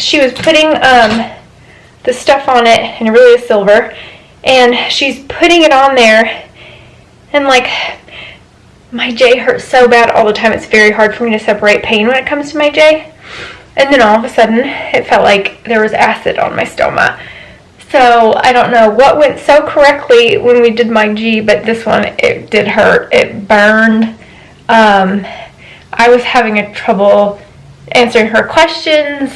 she was putting the stuff on it, and it really is silver, and she's putting it on there, and like, my J hurts so bad all the time. It's very hard for me to separate pain when it comes to my J. And then all of a sudden, it felt like there was acid on my stoma. So I don't know what went so correctly when we did my G, but this one, it did hurt. It burned. I was having a trouble answering her questions.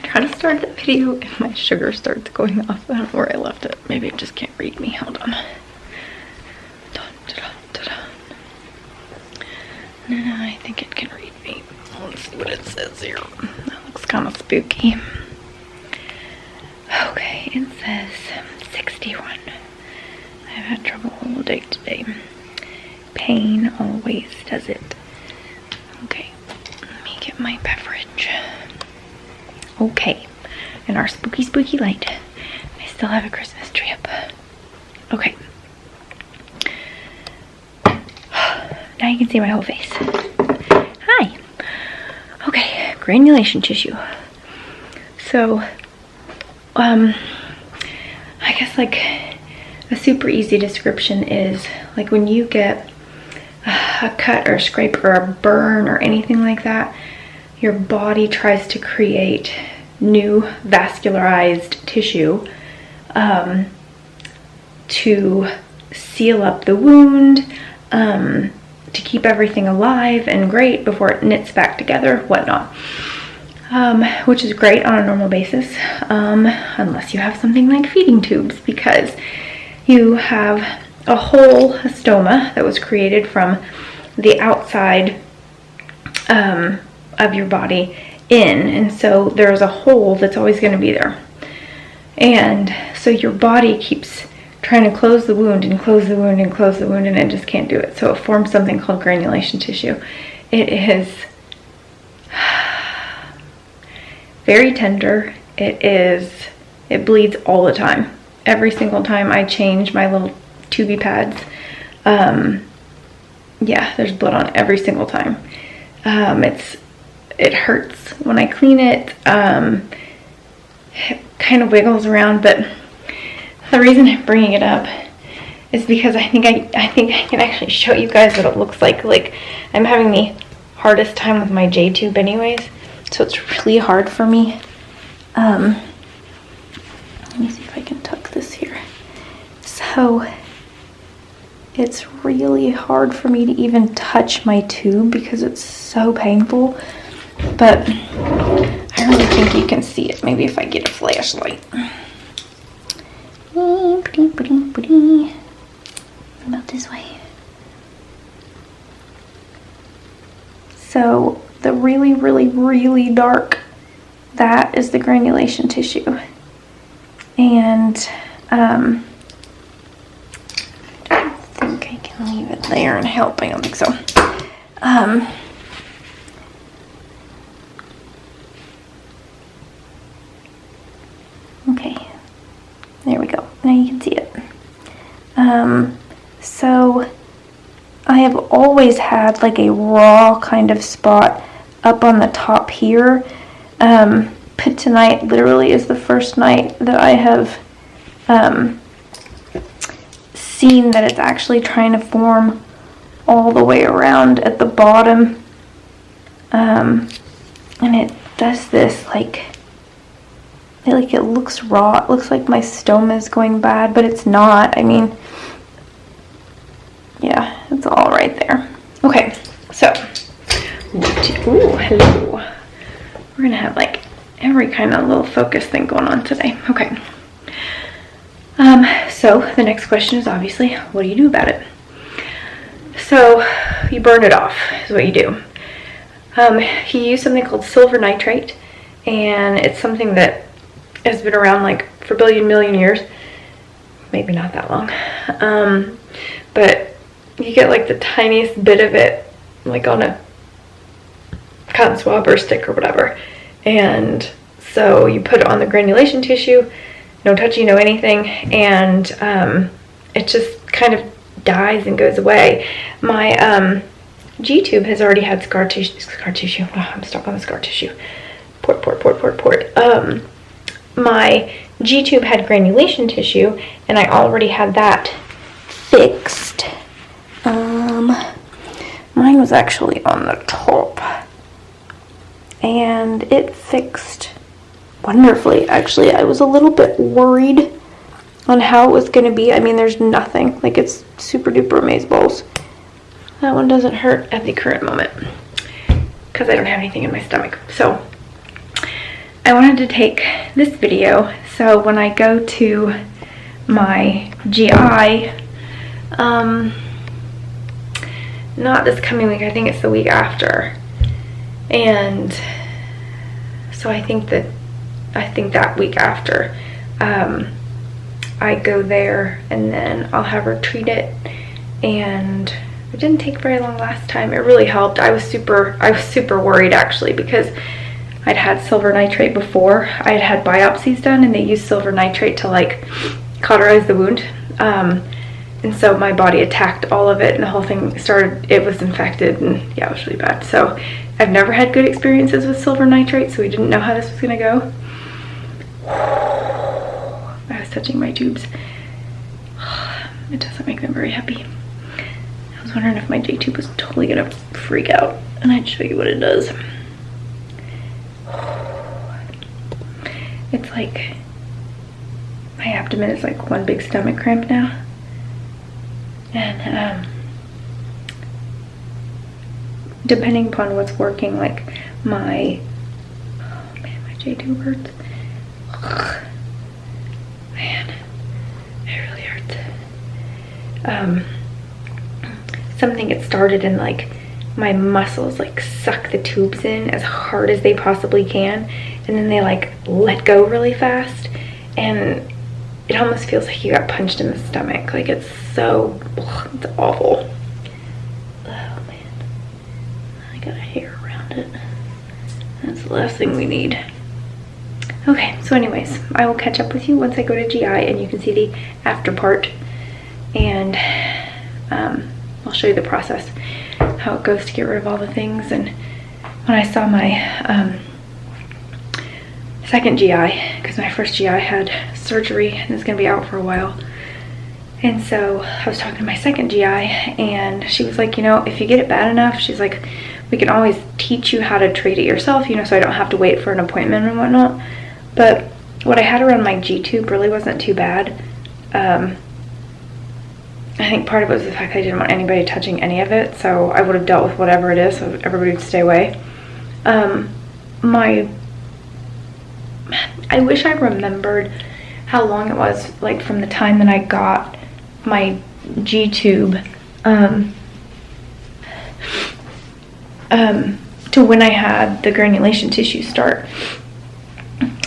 Trying to start the video and my sugar starts going off. I don't know where I left it. Maybe it just can't read me. Hold on. No, I think it can read me. Let's see what it says here. That looks kind of spooky. Okay, it says 61. I've had trouble all day today. Pain always does it. Okay, let me get my beverage. Okay, and our spooky light. I still have a Christmas tree up. Okay. Now you can see my whole face. Hi. Okay, granulation tissue. So, I guess like a super easy description is like when you get a cut or a scrape or a burn or anything like that, your body tries to create new vascularized tissue to seal up the wound, to keep everything alive and great before it knits back together, whatnot. Which is great on a normal basis, unless you have something like feeding tubes, because you have a hole, a stoma, that was created from the outside of your body in, and so there's a hole that's always going to be there, and so your body keeps trying to close the wound and close the wound and close the wound, and it just can't do it, so it forms something called granulation tissue. It is very tender. It bleeds all the time. Every single time I change my little tubey pads, yeah, there's blood on every single time. It hurts when I clean it. It kind of wiggles around, but the reason I'm bringing it up is because I think I can actually show you guys what it looks like. Like, I'm having the hardest time with my J tube anyways, so it's really hard for me. Let me see if I can tuck this here. So it's really hard for me to even touch my tube because it's so painful, but I really think you can see it. Maybe if I get a flashlight. About this way. So the really dark, that is the granulation tissue. And I think I can leave it there and help. I don't think so. Okay, there we go. Now you can see it. So I have always had like a raw kind of spot up on the top here. But tonight literally is the first night that I have seen that it's actually trying to form all the way around at the bottom. And it does this like it looks raw. It looks like my stoma is going bad, but it's not. I mean, yeah, it's all right there. Okay, so, ooh, hello. We're gonna have like every kind of little focus thing going on today. Okay. So the next question is obviously, what do you do about it? So you burn it off is what you do. He used something called silver nitrate, and it's something that has been around like for million years. Maybe not that long. But you get like the tiniest bit of it, like on a cotton swab or stick or whatever. And so you put it on the granulation tissue, no touchy, no anything, and it just kind of dies and goes away. My G-tube has already had scar tissue. Oh, I'm stuck on the scar tissue. Port. My G-tube had granulation tissue, and I already had that fixed. Mine was actually on the top, and it fixed wonderfully. Actually, I was a little bit worried on how it was going to be. I mean, there's nothing. Like, it's super duper amazeballs. That one doesn't hurt at the current moment because I don't have anything in my stomach. So I wanted to take this video so when I go to my GI, not this coming week, I think it's the week after, and so I think that week after, I go there, and then I'll have her treat it. And it didn't take very long last time. It really helped. I was super worried, actually, because I'd had silver nitrate before. I had biopsies done, and they used silver nitrate to like cauterize the wound. And so my body attacked all of it, and the whole thing started, it was infected, and yeah, it was really bad. So I've never had good experiences with silver nitrate, so we didn't know how this was gonna go. I was touching my tubes. It doesn't make them very happy. I was wondering if my J-tube was totally gonna freak out, and I'd show you what it does. It's like, my abdomen is like one big stomach cramp now. And depending upon what's working, like my, oh man, my J-tube hurts. Ugh. Man, it really hurts. Something gets started and like my muscles like suck the tubes in as hard as they possibly can, and then they like let go really fast, and it almost feels like you got punched in the stomach. Like it's so, ugh, it's awful. Oh man, I got a hair around it. That's the last thing we need. Okay, so anyways, I will catch up with you once I go to GI and you can see the after part, and I'll show you the process, how it goes to get rid of all the things. And when I saw my second GI, because my first GI had surgery and is going to be out for a while, and so I was talking to my second GI, and she was like, you know, if you get it bad enough, she's like, we can always teach you how to treat it yourself, you know, so I don't have to wait for an appointment and whatnot. But what I had around my G-tube really wasn't too bad. I think part of it was the fact that I didn't want anybody touching any of it, so I would have dealt with whatever it is, so everybody would stay away. I wish I remembered how long it was, like from the time that I got my G-tube to when I had the granulation tissue start.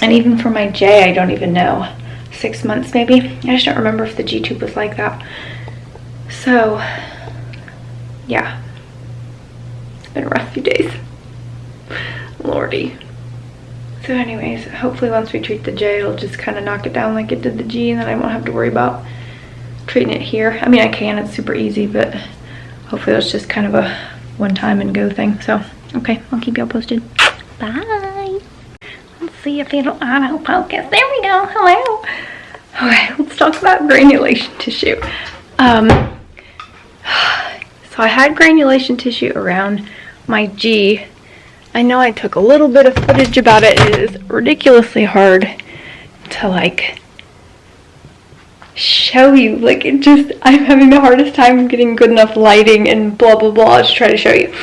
And even for my J, I don't even know. 6 months maybe? I just don't remember if the G-tube was like that. So, yeah. It's been a rough few days. Lordy. So anyways, hopefully once we treat the J, it'll just kind of knock it down like it did the G, and then I won't have to worry about treating it here. I mean, I can, it's super easy, but hopefully it's just kind of a one-time and go thing. So, okay, I'll keep y'all posted. Bye. Let's see if it'll auto-focus. There we go. Hello. Okay, let's talk about granulation tissue. So I had granulation tissue around my G. I know I took a little bit of footage about it. It is ridiculously hard to like show you. Like, it just, I'm having the hardest time getting good enough lighting and blah blah blah to try to show you.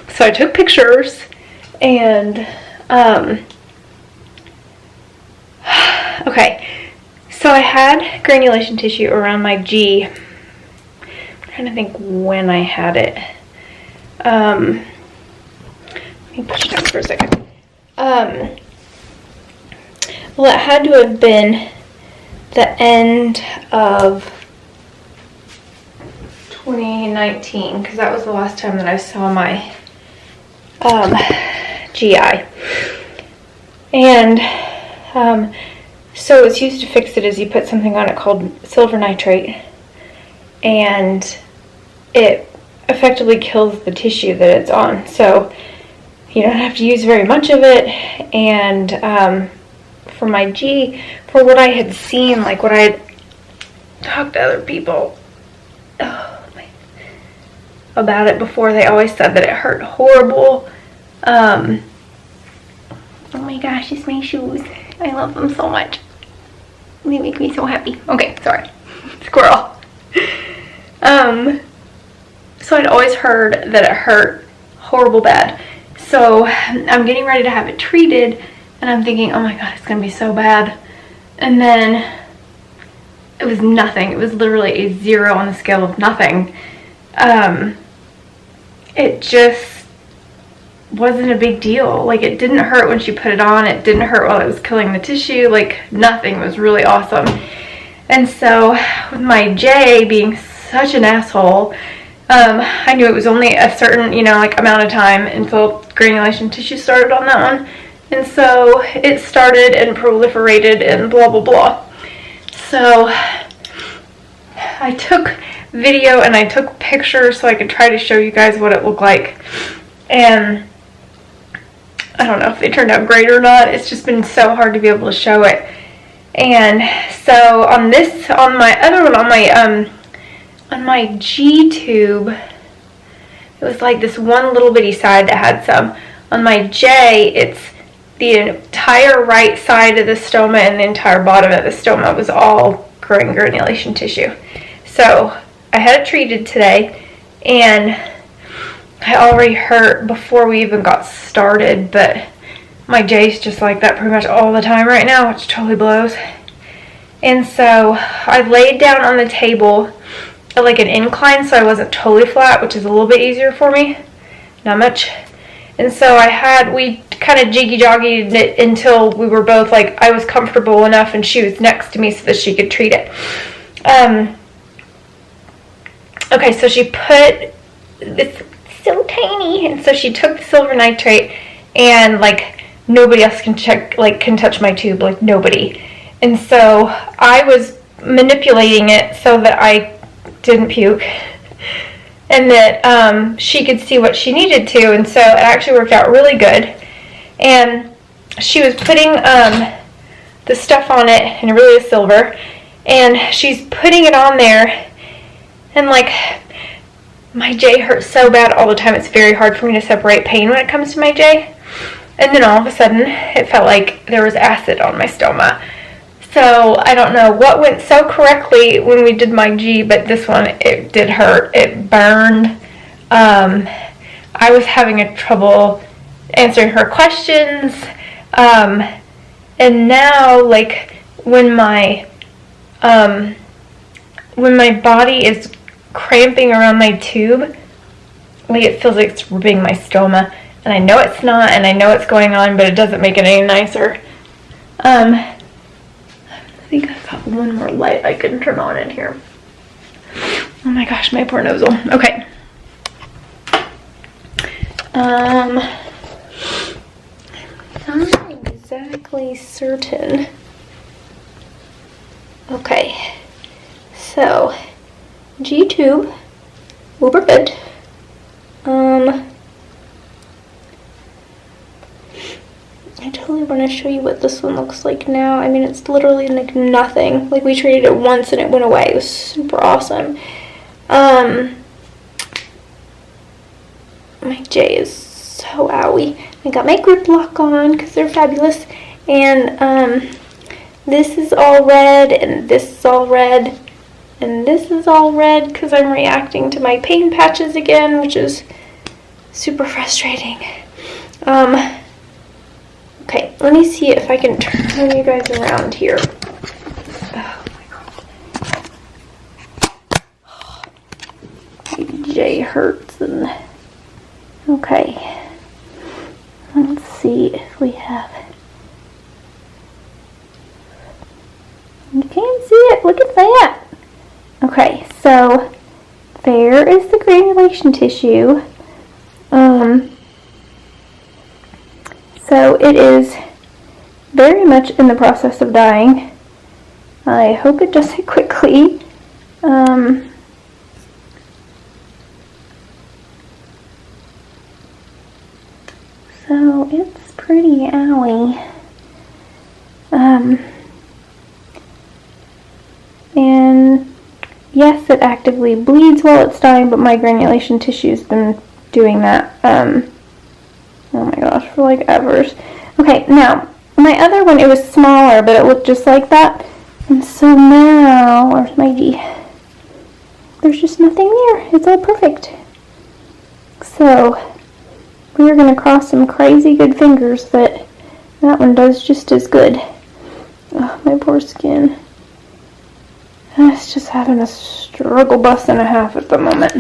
So I took pictures, and okay, so I had granulation tissue around my G. I'm trying to think when I had it. Let me push it down for a second. Well, it had to have been the end of 2019, because that was the last time that I saw my GI. And so it's used to fix it is you put something on it called silver nitrate, and it effectively kills the tissue that it's on. So you don't have to use very much of it. And for my G, for what I had seen, like what I had talked to other people about it before, they always said that it hurt horrible. Oh my gosh, it's my shoes. I love them so much. They make me so happy. Okay, sorry. Squirrel. So I'd always heard that it hurt horrible bad. So I'm getting ready to have it treated, and I'm thinking, oh my god, it's gonna be so bad. And then it was nothing. It was literally a 0 on the scale of nothing. It just wasn't a big deal. Like, it didn't hurt when she put it on. It didn't hurt while it was killing the tissue. Like, nothing. It was really awesome. And so with my J being such an asshole, I knew it was only a certain, like amount of time until granulation tissue started on that one. And so it started and proliferated and blah, blah, blah. So I took video and I took pictures so I could try to show you guys what it looked like. And I don't know if they turned out great or not. It's just been so hard to be able to show it. And so on my other one, on my G tube, it was like this one little bitty side that had some. On my J, it's the entire right side of the stoma and the entire bottom of the stoma was all growing granulation tissue. So I had it treated today, and I already hurt before we even got started, but my J's just like that pretty much all the time right now, which totally blows. And so I laid down on the table at like an incline so I wasn't totally flat, which is a little bit easier for me. Not much. And so we kind of jiggy-joggied it until we were both like, I was comfortable enough and she was next to me so that she could treat it. Okay, so she put, it's so tiny, and so she took the silver nitrate, and like nobody else can touch my tube, like nobody. And so I was manipulating it so that I didn't puke, and that she could see what she needed to, and so it actually worked out really good. And she was putting the stuff on it, and it really is silver, and she's putting it on there, and like my J hurts so bad all the time, it's very hard for me to separate pain when it comes to my J. And then all of a sudden it felt like there was acid on my stoma. So I don't know what went so correctly when we did my G, but this one, it did hurt. It burned. I was having a trouble answering her questions. And now, like, when my body is cramping around my tube, like, it feels like it's ripping my stoma. And I know it's not, and I know it's going on, but it doesn't make it any nicer. I think I've got one more light I can turn on in here. Oh my gosh, my poor nozzle. Okay. I'm not exactly certain. Okay. So, G-tube, uber good. I totally want to show you what this one looks like now. I mean, it's literally like nothing. Like, we treated it once and it went away. It was super awesome. My J is so owie. I got my grip lock on because they're fabulous. And this is all red, and this is all red, and this is all red because I'm reacting to my pain patches again, which is super frustrating. Okay, let me see if I can turn you guys around here. Oh my god. J hurts. And okay. Let's see if we have. You can't see it. Look at that. Okay, so there is the granulation tissue. So it is very much in the process of dying. I hope it does it quickly. So it's pretty owie. And yes, it actively bleeds while it's dying, but my granulation tissue's been doing that, oh my gosh, for like hours. Okay, now, my other one, it was smaller, but it looked just like that. And so now, where's my G? There's just nothing there. It's all perfect. So, we're going to cross some crazy good fingers that that one does just as good. Oh, my poor skin. It's just having a struggle bus and a half at the moment.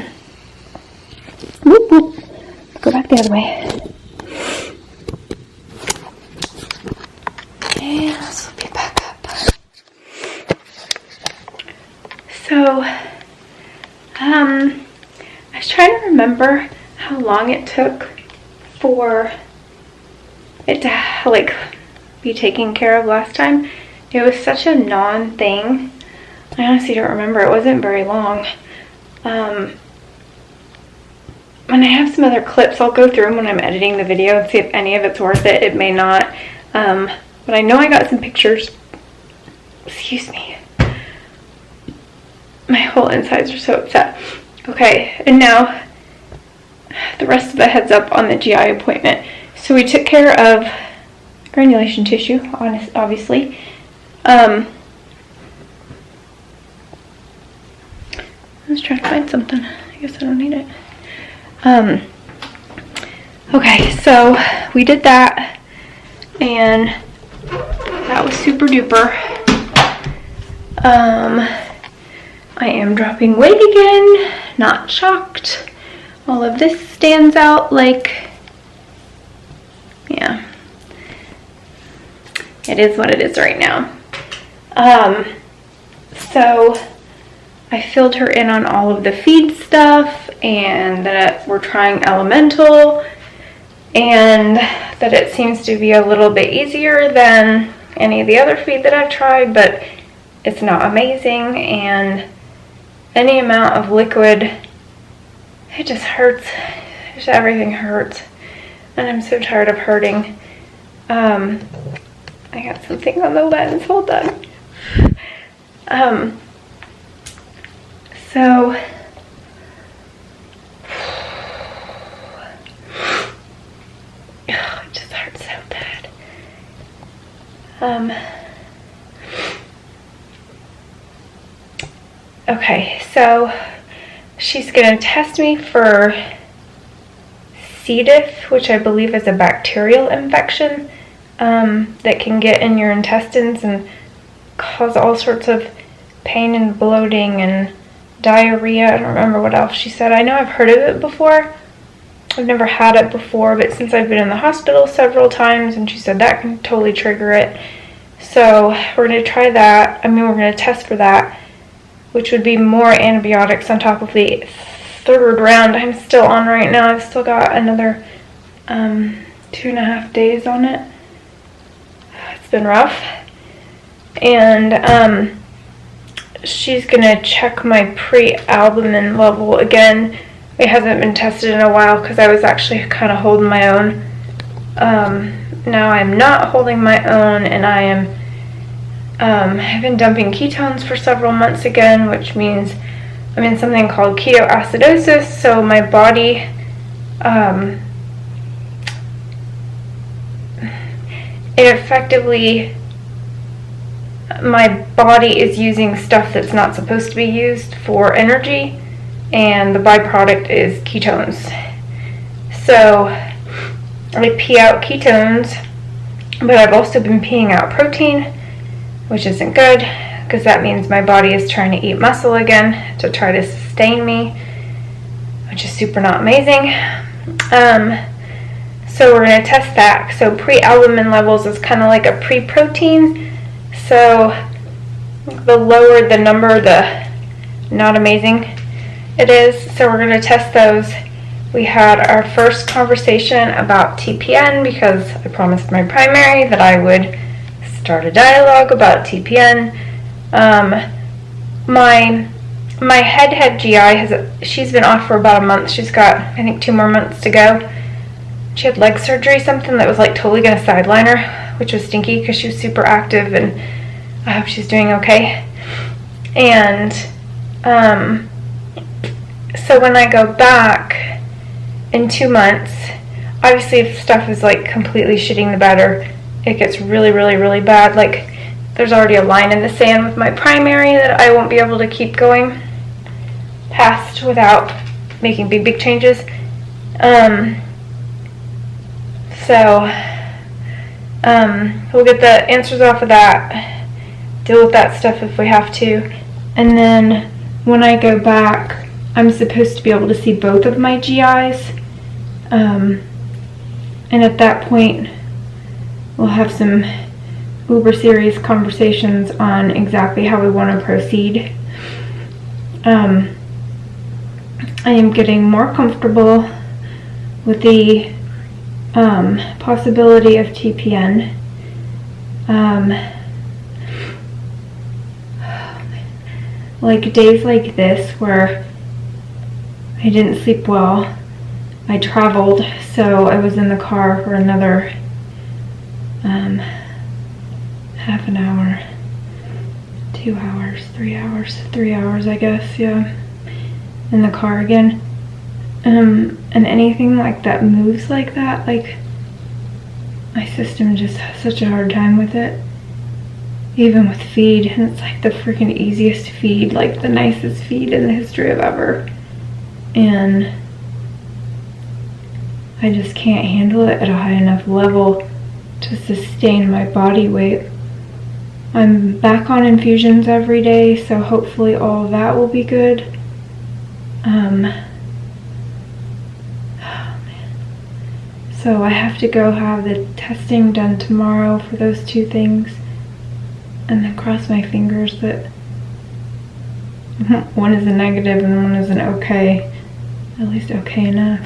Whoop, whoop. Go back the other way. And let's flip it back up. So, I was trying to remember how long it took for it to like be taken care of last time. It was such a non-thing. I honestly don't remember. It wasn't very long. And I have some other clips. I'll go through them when I'm editing the video and see if any of it's worth it. It may not. But I know I got some pictures. Excuse me. My whole insides are so upset. Okay, and now the rest of the heads up on the GI appointment. So we took care of granulation tissue, obviously. I was trying to find something. I guess I don't need it. Okay, so we did that, and that was super duper. I am dropping weight again, not shocked. All of this stands out like, yeah, it is what it is right now. So I filled her in on all of the feed stuff, and that we're trying elemental, and that it seems to be a little bit easier than any of the other feed that I've tried, but it's not amazing, and any amount of liquid, it just hurts. Just everything hurts, and I'm so tired of hurting. I got something on the lens, hold on. So it just hurts so bad. Okay, so she's gonna test me for C. diff, which I believe is a bacterial infection that can get in your intestines and cause all sorts of pain and bloating and diarrhea. I don't remember what else she said. I know I've heard of it before. I've never had it before, but since I've been in the hospital several times, and she said that can totally trigger it. So we're going to try that. we're going to test for that, which would be more antibiotics on top of the third round I'm still on right now. I've still got another 2.5 days on it. It's been rough. And she's gonna check my pre-albumin level again. It hasn't been tested in a while because I was actually kind of holding my own. Now I'm not holding my own, and I am I've been dumping ketones for several months again, which means I'm in something called ketoacidosis. So my body my body is using stuff that's not supposed to be used for energy, and the byproduct is ketones. So I pee out ketones, but I've also been peeing out protein, which isn't good because that means my body is trying to eat muscle again to try to sustain me, which is super not amazing. So we're going to test that. So pre-albumin levels is kind of like a pre-protein. So the lower the number, the not amazing it is. So we're going to test those. we had our first conversation about TPN because I promised my primary that I would start a dialogue about TPN. My head GI she's been off for about a month. She's got, I think, 2 more months to go. She had leg surgery, something that was like totally gonna sideline her, which was stinky because she was super active, and I hope she's doing okay. And so when I go back in 2 months, obviously if stuff is like completely shitting the bed or it gets really, really, really bad, like there's already a line in the sand with my primary that I won't be able to keep going past without making big changes. So we'll get the answers off of that, deal with that stuff if we have to, and then when I go back, I'm supposed to be able to see both of my GIs, and at that point we'll have some uber serious conversations on exactly how we want to proceed. I am getting more comfortable with the possibility of TPN. Like days like this where I didn't sleep well, I traveled, so I was in the car for another half an hour, 2 hours, 3 hours, 3 hours, I guess, yeah, in the car again. And anything like that moves like that, like my system just has such a hard time with it, even with feed, and it's like the freaking easiest feed, like the nicest feed in the history of ever, and I just can't handle it at a high enough level to sustain my body weight. I'm back on infusions every day, so hopefully all of that will be good. So I have to go have the testing done tomorrow for those 2 things, and then cross my fingers that one is a negative and one is an okay, at least okay enough.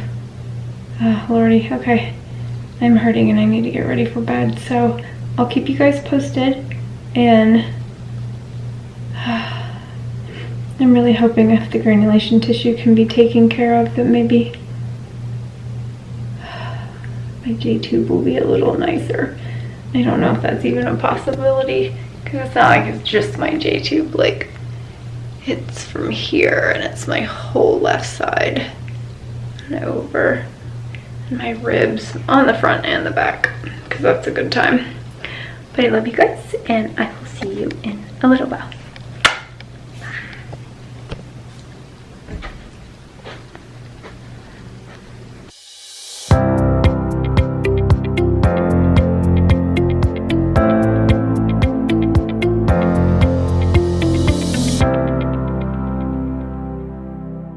Lordy, okay, I'm hurting and I need to get ready for bed, so I'll keep you guys posted, and I'm really hoping if the granulation tissue can be taken care of, that maybe my J-tube will be a little nicer. I don't know if that's even a possibility, because it's not like it's just my J-tube, like it's from here and it's my whole left side and over, and my ribs on the front and the back, because that's a good time. But I love you guys, and I will see you in a little while.